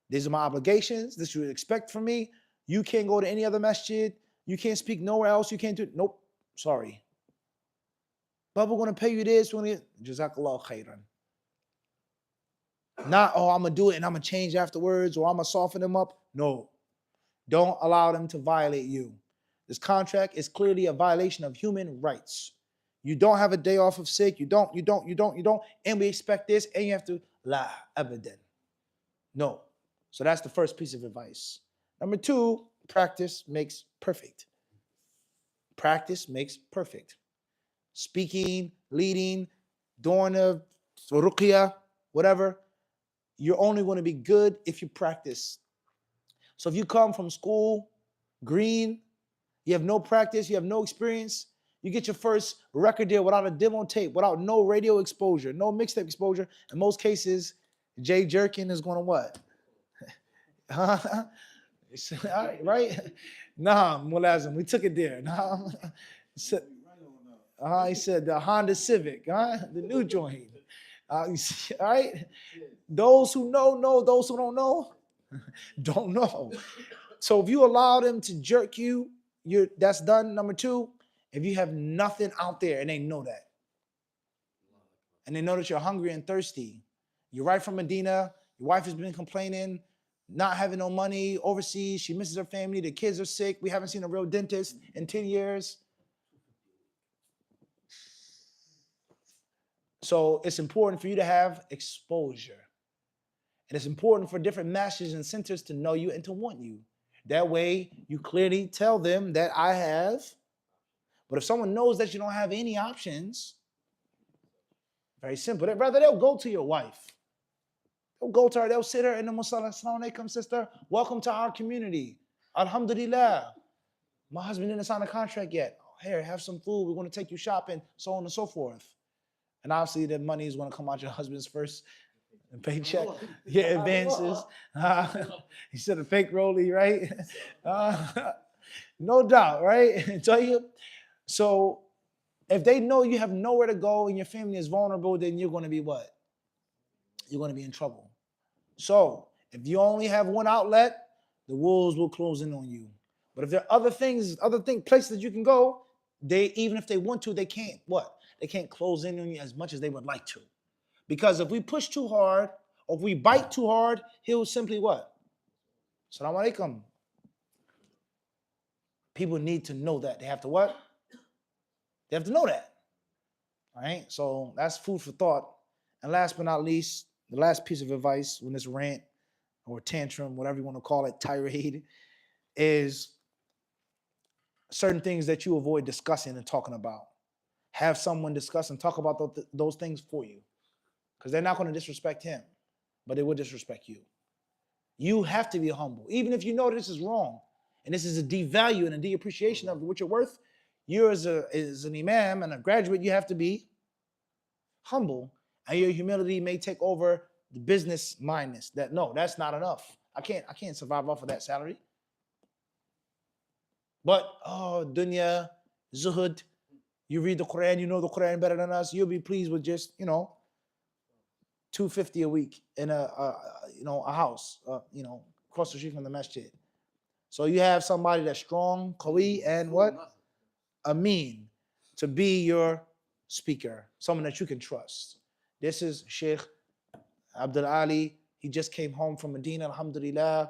These are my obligations. This you would expect from me. You can't go to any other masjid. You can't speak nowhere else. You can't do it. Nope. Sorry. But we're going to pay you this. We're going to Jazakallah khairan. Not, oh, I'm going to do it and I'm going to change afterwards or I'm going to soften them up. No. Don't allow them to violate you. This contract is clearly a violation of human rights. You don't have a day off of sick. You don't. And we expect this and you have to, la abadan. No. So that's the first piece of advice. Number two, practice makes perfect. Practice makes perfect. Speaking, leading, doing a ruqyah, whatever, you're only going to be good if you practice. So if you come from school, green, you have no practice, you have no experience, You get your first record deal without a demo tape, without no radio exposure, no mixtape exposure. In most cases, Jay Jerkin is going to what? Huh? All right? Nah, Mulazim, we took it there. Nah. He said the Honda Civic, the new joint. All right? Those who know. Those who don't know, don't know. So if you allow them to jerk you, that's done. Number two, if you have nothing out there and they know that, and they know that you're hungry and thirsty, you're right from Medina, your wife has been complaining, not having no money overseas, she misses her family, the kids are sick, we haven't seen a real dentist in 10 years. So it's important for you to have exposure. And it's important for different masters and centers to know you and to want you. That way, you clearly tell them that I have. But if someone knows that you don't have any options, very simple. Rather, they'll go to your wife. They'll go to her. They'll sit her in the musalla. Assalamu alaikum, sister. Welcome to our community. Alhamdulillah. My husband didn't sign a contract yet. Here, have some food. We want to take you shopping, so on and so forth. And obviously, the money is going to come out your husband's first paycheck. Yeah, advances. He said a fake rollie, right? No doubt, right? Tell you. So if they know you have nowhere to go and your family is vulnerable, then you're going to be what? You're going to be in trouble. So if you only have one outlet, the wolves will close in on you. But if there are other places that you can go, even if they want to, they can't what? They can't close in on you as much as they would like to. Because if we push too hard, or if we bite too hard, he'll simply what? Assalamu alaikum. People need to know that. They have to what? They have to know that. All right? So that's food for thought. And last but not least, the last piece of advice when this rant or tantrum, whatever you want to call it, tirade, is certain things that you avoid discussing and talking about. Have someone discuss and talk about those things for you. Because they're not going to disrespect him, but they will disrespect you. You have to be humble. Even if you know this is wrong, and this is a devalue and a de-appreciation of what you're worth, you as an imam and a graduate, you have to be humble. And your humility may take over the business mindness. No, that's not enough. I can't survive off of that salary. But, dunya, zuhud, you read the Quran, you know the Quran better than us, you'll be pleased with just, $250 a week in a house, across the street from the masjid. So you have somebody that's strong, qawi, and what? Ameen, to be your speaker, someone that you can trust. This is Sheikh Abdul Ali. He just came home from Medina, alhamdulillah.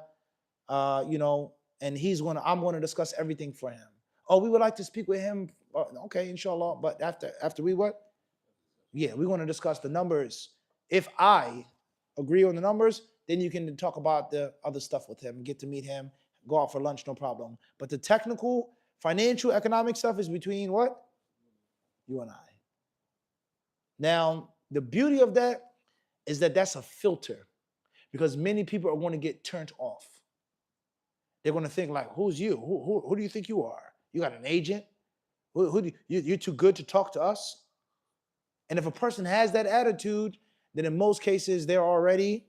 And I'm going to discuss everything for him. Oh, we would like to speak with him. Okay, inshallah. But after we what? Yeah, we want to discuss the numbers. If I agree on the numbers, then you can talk about the other stuff with him, get to meet him, go out for lunch, no problem. But the technical, financial, economic stuff is between what? You and I. Now, the beauty of that is that that's a filter, because many people are going to get turned off. They're going to think like, who's you? Who do you think you are? You got an agent? You're too good to talk to us? And if a person has that attitude, then in most cases, they're already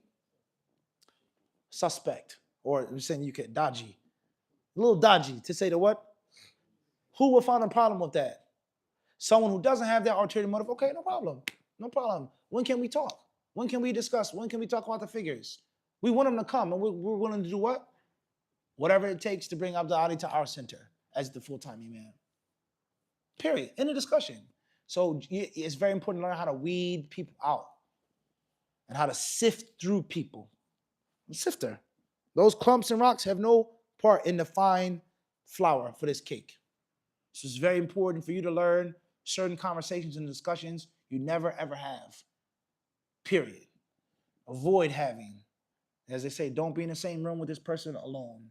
suspect, or I'm saying you get dodgy. A little dodgy, to say the what? Who will find a problem with that? Someone who doesn't have that ulterior motive. Okay, no problem. No problem. When can we talk? When can we discuss? When can we talk about the figures? We want them to come, and we're willing to do what? Whatever it takes to bring Abdul Ali to our center as the full-time imam. Period. In the discussion. So it's very important to learn how to weed people out and how to sift through people. Sifter. Those clumps and rocks have no part in the fine flour for this cake. So it's very important for you to learn certain conversations and discussions you never ever have. Period. Avoid having. As they say, don't be in the same room with this person alone,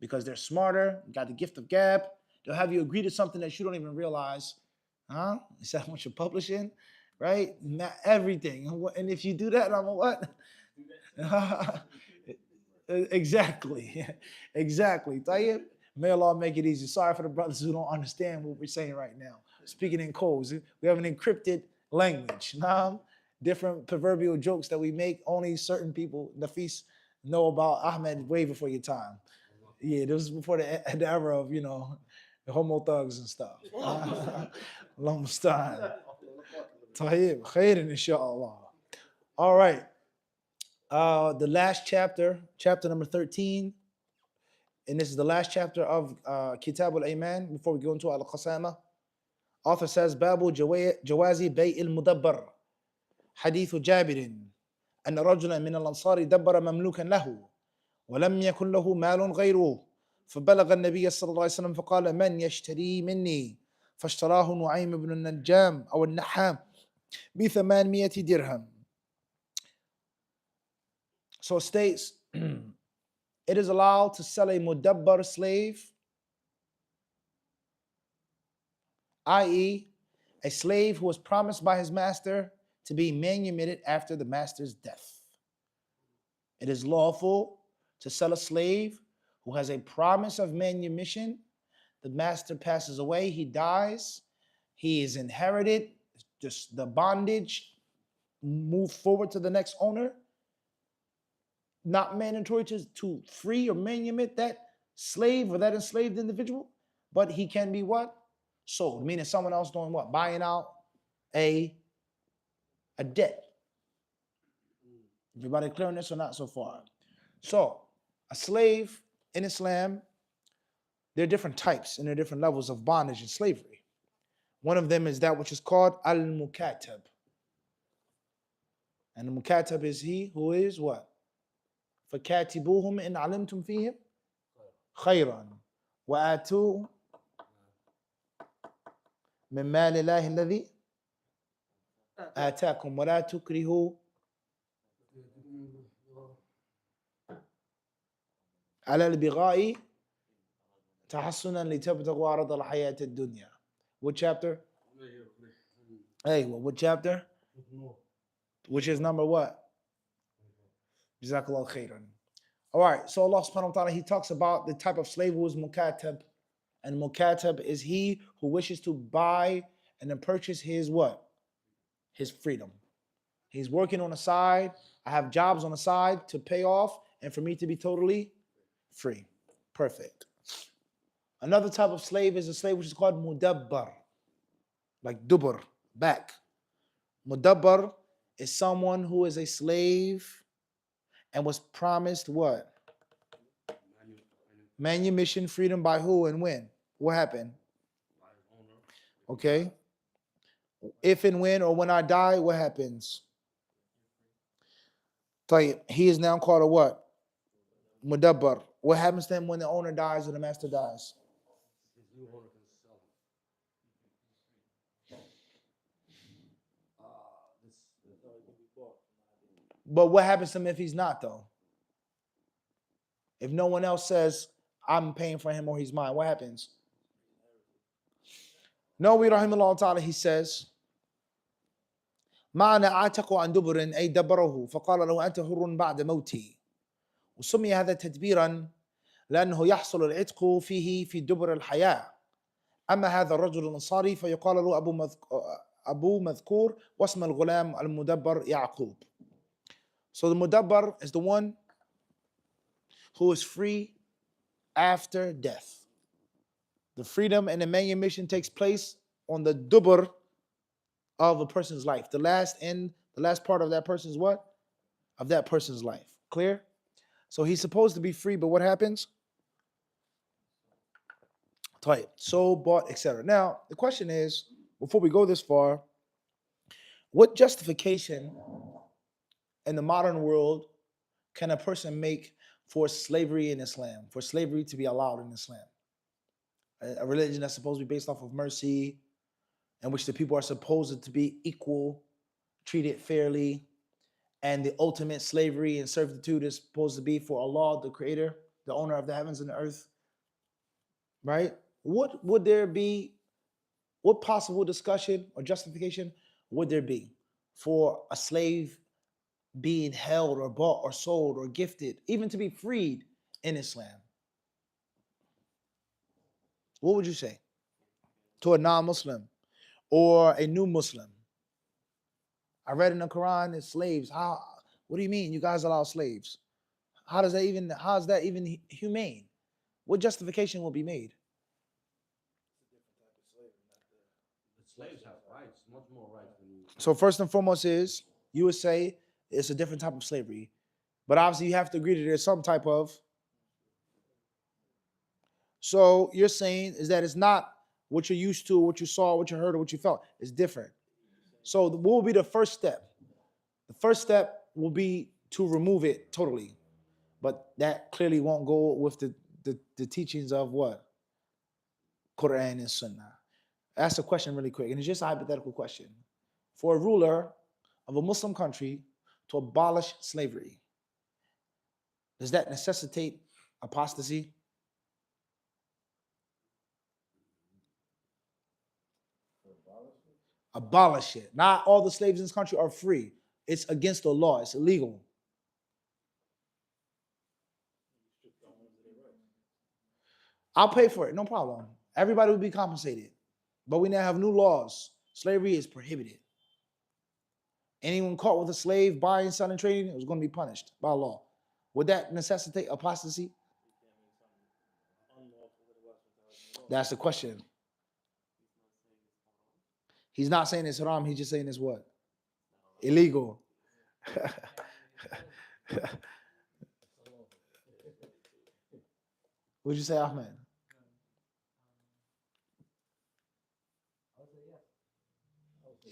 because they're smarter, got the gift of gab. They'll have you agree to something that you don't even realize. Huh? Is that what you're publishing? Right? Not everything. And if you do that, I'm a what? Exactly. Exactly. Tayyib, may Allah make it easy. Sorry for the brothers who don't understand what we're saying right now. speaking in codes. We have an encrypted language. Nah, different proverbial jokes that we make. Only certain people, Nafis, know about. Ahmed, way before your time. Yeah, this was before the era of, the homo thugs and stuff. Allahumma musta'an. Tayyib, khairan inshallah. All right. The last chapter, chapter number 13, and this is the last chapter of Kitab al-Iman before we go into al-Qasama. Author says, Babu Jawazi Bay al-Mudabbar, Hadith Jabir, أن رجلا من الأنصار دبر مملوكا له ولم يكن له مال غيره فبلغ النبي صلى الله عليه وسلم فقال من يشتري مني فاشتراه نعيم بن النجام أو النحام ب800 dirham. So it states, it is allowed to sell a mudabbar slave, i.e., a slave who was promised by his master to be manumitted after the master's death. It is lawful to sell a slave who has a promise of manumission. The master passes away, he dies, he is inherited, just the bondage move forward to the next owner. Not mandatory to free or manumit that slave or that enslaved individual, but he can be what? Sold, meaning someone else doing what? Buying out a debt. Everybody clear on this or not so far? So, a slave in Islam, there are different types and there are different levels of bondage and slavery. One of them is that which is called al-mukatab. And the mukatab is he who is what? فَكَاتِبُوهُمْ إِنْ عَلِمْتُمْ فِيهِمْ خَيْرًا وَآتُوا مِنْ مَالِ اللَّهِ الَّذِي آتَاكُمْ وَلَا تُكْرِهُوا على البغاء تحصنا لتبتغوا عرض الحياة الدنيا. What chapter? Hey, what chapter? Which is number what? Jazakallah khairan. All right, so Allah subhanahu wa ta'ala, he talks about the type of slave who is mukatab. And mukatab is he who wishes to buy and then purchase his what? His freedom. He's working on the side. I have jobs on the side to pay off and for me to be totally free. Perfect. Another type of slave is a slave which is called mudabbar. Like dubur, back. Mudabbar is someone who is a slave and was promised what? Manumission, freedom by who and when? What happened? Okay. If and when or when I die, what happens? He is now called a what? Mudabbar. What happens to him when the owner dies or the master dies? But what happens to him if he's not, though? If no one else says, I'm paying for him or he's mine, what happens? No, rahimahullah ta'ala, he says, معنى عاتق عن دبر أي دبره فقال له أنت حر بعد موتي وسمي هذا تدبيرا لأنه يحصل العتق فيه في دبر الحياة. أما هذا الرجل الأنصاري فيقال له أبو مذكور واسم الغلام المدبر يعقوب. So the mudabbar is the one who is free after death. The freedom and the manumission takes place on the dubur of a person's life. The last part of that person's what? Of that person's life. Clear? So he's supposed to be free, but what happens? Sold, bought, etc. Now, the question is, before we go this far, what justification in the modern world can a person make for slavery in Islam, for slavery to be allowed in Islam? A religion that's supposed to be based off of mercy, in which the people are supposed to be equal, treated fairly, and the ultimate slavery and servitude is supposed to be for Allah, the creator, the owner of the heavens and the earth. Right? What would there be, what possible discussion or justification would there be for a slave being held or bought or sold or gifted, even to be freed in Islam? What would you say to a non-Muslim? or a new Muslim. I read in the Quran it's slaves. How? What do you mean you guys allow slaves? How is that even humane? What justification will be made? The slaves have rights, much more rights than you. So first and foremost is you would say it's a different type of slavery. But obviously you have to agree that there's some type of. So you're saying is that it's not what you're used to, what you saw, what you heard, or what you felt. It's different. So what will be the first step? The first step will be to remove it totally. But that clearly won't go with the teachings of what? Quran and Sunnah. Ask a question really quick, and it's just a hypothetical question. For a ruler of a Muslim country to abolish slavery, does that necessitate apostasy? Abolish it. Not all the slaves in this country are free. It's against the law. It's illegal. I'll pay for it. No problem. Everybody will be compensated. But we now have new laws. Slavery is prohibited. Anyone caught with a slave buying, selling, trading was going to be punished by law. Would that necessitate apostasy? That's the question. He's not saying it's haram. He's just saying it's what? Illegal. What'd you say, Ahmed?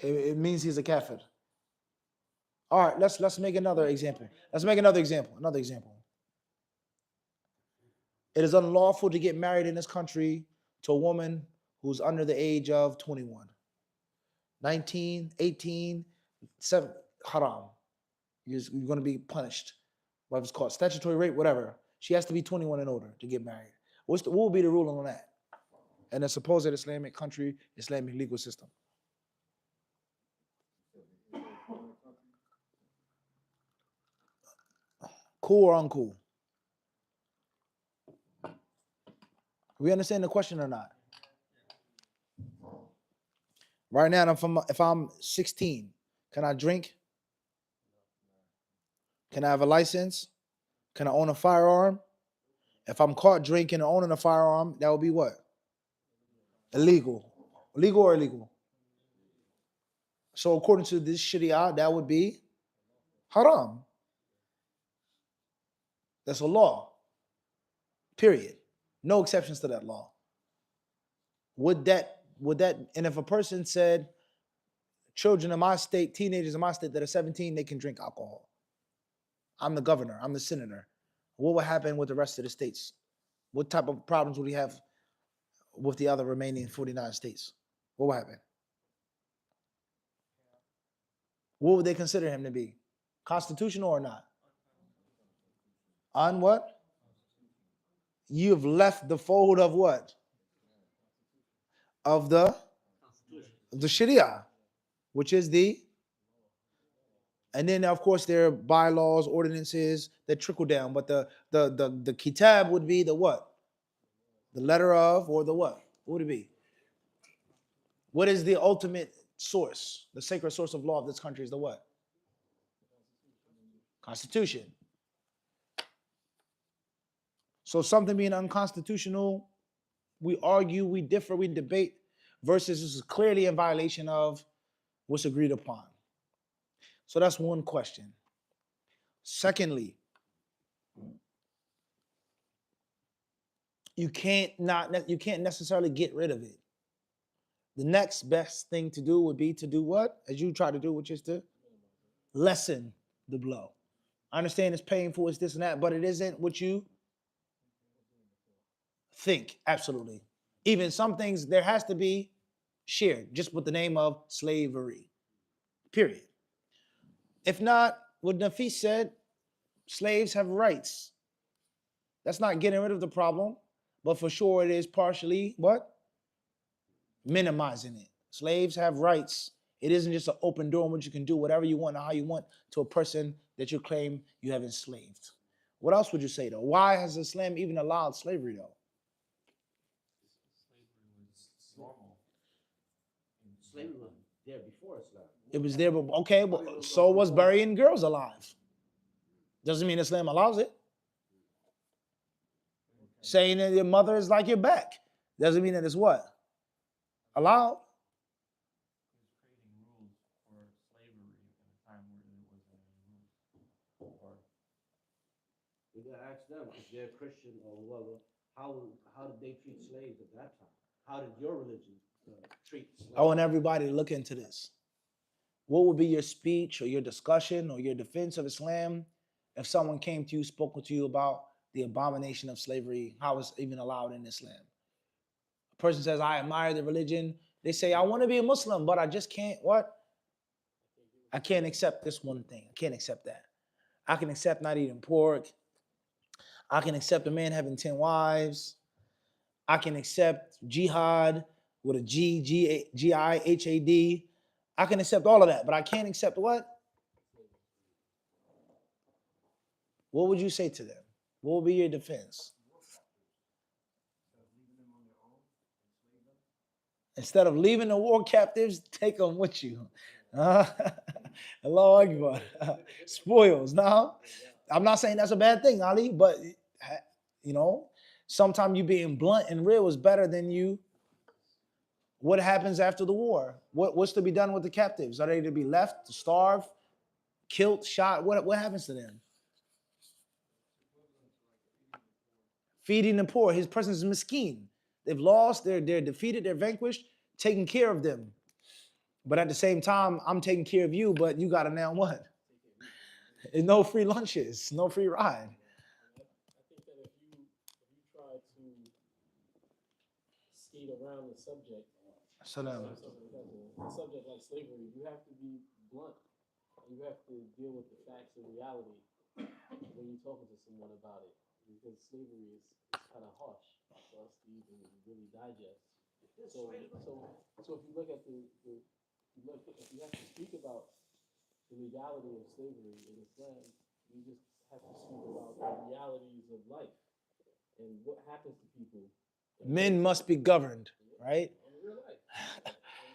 It means he's a kafir. All right, let's make another example. Another example. It is unlawful to get married in this country to a woman who's under the age of 21. 19, 18, 7, haram. You're going to be punished. What it's called, statutory rape, whatever. She has to be 21 and older to get married. What will be the ruling on that? And a supposed Islamic country, Islamic legal system. Cool or uncool? We understand the question or not? Right now, if I'm 16, can I drink? Can I have a license? Can I own a firearm? If I'm caught drinking and owning a firearm, that would be what? Illegal. Legal or illegal? So according to this Sharia, that would be haram. That's a law. Period. No exceptions to that law. Would that, and if a person said, children in my state, teenagers in my state that are 17, they can drink alcohol. I'm the governor, I'm the senator. What would happen with the rest of the states? What type of problems would he have with the other remaining 49 states? What would happen? What would they consider him to be? Constitutional or not? On what? You've left the fold of what? Of the Sharia, which is the, and then of course there are bylaws, ordinances that trickle down, but the kitab would be the what? The letter of, or the what? What would it be? What is the ultimate source? The sacred source of law of this country is the what? Constitution. So something being unconstitutional, we argue, we differ, we debate, versus this is clearly in violation of what's agreed upon. So that's one question. Secondly, you can't necessarily get rid of it. The next best thing to do would be to do what? As you try to do, which is to lessen the blow. I understand it's painful, it's this and that, but it isn't what you think. Absolutely. Even some things there has to be shared, just with the name of slavery. Period. If not, what Nafis said, slaves have rights. That's not getting rid of the problem, but for sure it is partially what? Minimizing it. Slaves have rights. It isn't just an open door in which you can do whatever you want and how you want to a person that you claim you have enslaved. What else would you say though? Why has Islam even allowed slavery though? Slavery was there before Islam. It was there, but okay, but so was burying girls alive. Doesn't mean Islam allows it. Saying that your mother is like your back doesn't mean that it's what? Allowed. We gotta ask them if they're Christian or whoever. How did they treat slaves at that time? How did your religion treat slaves? I want everybody to look into this. What would be your speech or your discussion or your defense of Islam if someone came to you, spoke to you about the abomination of slavery, how it's even allowed in Islam? A person says, I admire the religion. They say, I want to be a Muslim, but I just can't, what? I can't accept this one thing. I can't accept that. I can accept not eating pork. I can accept a man having 10 wives. I can accept jihad with a G-I-H-A-D. I can accept all of that, but I can't accept what? What would you say to them? What would be your defense? Instead of leaving the war captives, take them with you. Allahu Akbar. Spoils. No, I'm not saying that's a bad thing, Ali, but you know, sometimes you being blunt and real is better than you. What happens after the war? What's to be done with the captives? Are they to be left to starve, killed, shot? What happens to them? Feeding the poor. His presence is miskeen. They've lost, they're defeated, they're vanquished, taking care of them. But at the same time, I'm taking care of you, but you gotta now what? There's no free lunches, no free ride. I think that if you try to skate around the subject, a subject like slavery, you have to be blunt. You have to deal with the facts and reality when you're talking to someone about it, because slavery is kind of harsh for us to even really digest. So if you look at if you have to speak about the legality of slavery in Islam, you just have to speak about the realities of life and what happens to people. Men must be governed, right? In real life.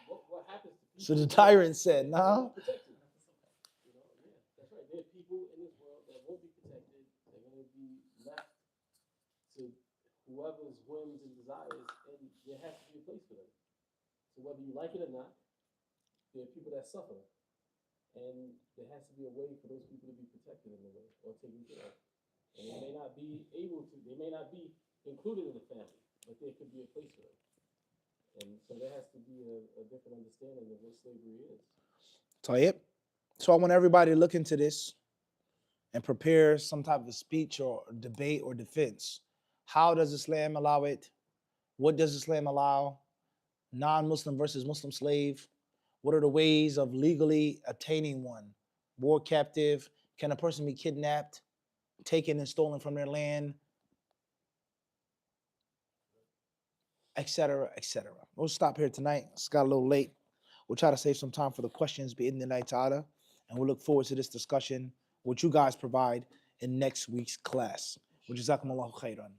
What happens to people? So the tyrant said, no. Protected. You know, yeah, that's right. There are people in this world that won't be protected. They're going to be left to whoever's whims and desires, and there has to be a place for them. So whether you like it or not, there are people that suffer, and there has to be a way for those people to be protected in a way or taken care of. And they may not be able to, they may not be included in the family, but there could be a place for them. And so there has to be a different understanding of what slavery is. So I want everybody to look into this and prepare some type of speech or debate or defense. How does Islam allow it? What does Islam allow? Non-Muslim versus Muslim slave. What are the ways of legally obtaining one? War captive. Can a person be kidnapped, taken and stolen from their land? Etc., etc. We'll stop here tonight. It's got a little late. We'll try to save some time for the questions bi'idhnillahi ta'ala, and we'll look forward to this discussion, which you guys provide in next week's class. Jazakumullahu khairan.